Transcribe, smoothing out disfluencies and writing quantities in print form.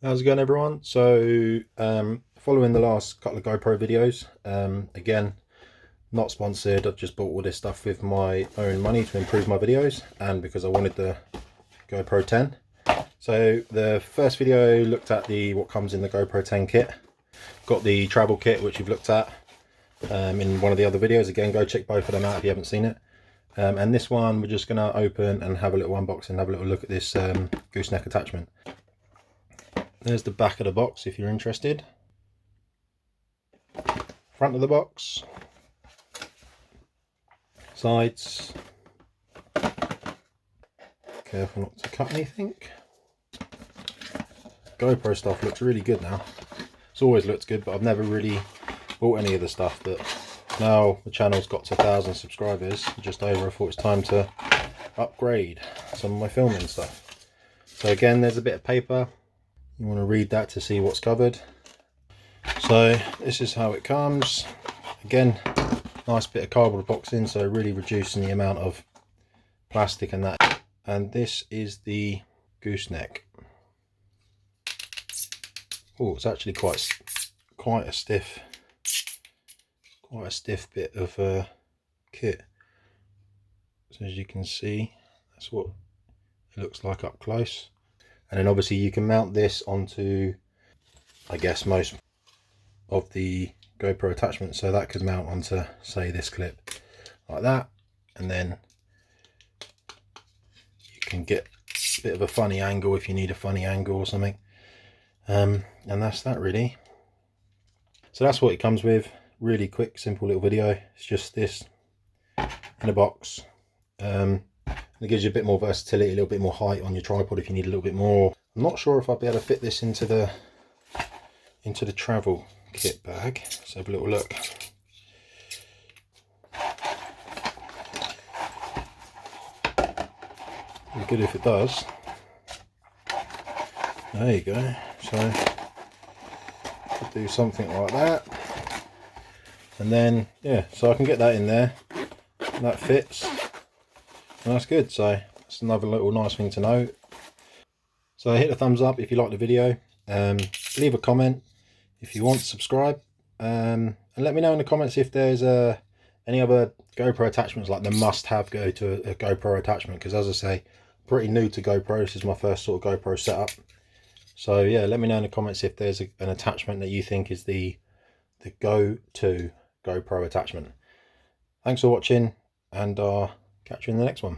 How's it going, everyone? Following the last couple of GoPro videos, again, not sponsored. I've just bought all this stuff with my own money to improve my videos, and because I wanted the GoPro 10. So the first video looked at what comes in the GoPro 10 kit. Got the travel kit, which you've looked at in one of the other videos. Again, go check both of them out if you haven't seen it. And this one, we're just going to open and have a little unboxing, have a little look at this gooseneck attachment. There's the back of the box if you're interested. Front of the box. Sides. Careful not to cut anything. GoPro stuff looks really good now. It's always looked good, but I've never really bought any of the stuff that now the channel's got to 1,000 subscribers, just over. I thought it's time to upgrade some of my filming stuff. So again, there's a bit of paper. You want to read that to see what's covered. So this is how it comes. Again, nice bit of cardboard boxing, so really reducing the amount of plastic and that. And this is the gooseneck. Oh, it's actually quite a stiff bit of kit. So as you can see, that's what it looks like up close. And then obviously you can mount this onto, I guess, most of the GoPro attachments. So that could mount onto, say, this clip like that. And then you can get a bit of a funny angle if you need a funny angle or something. And that's that really. So that's what it comes with. Really quick, simple little video. It's just this in a box. It gives you a bit more versatility, a little bit more height on your tripod if you need a little bit more. I'm not sure if I'll be able to fit this into the travel kit bag. Let's have a little look. Be good if it does. There you go. So could do something like that, and then yeah, so I can get that in there. That fits. And that's good. So that's another little nice thing to know. So hit the thumbs up if you like the video. Leave a comment if you want, subscribe, and let me know in the comments if there's any other GoPro attachments, like the must-have go to a GoPro attachment, because as I say, pretty new to GoPro. This is my first sort of GoPro setup. So yeah, let me know in the comments if there's an attachment that you think is the go-to GoPro attachment. Thanks for watching, and I'll catch you in the next one.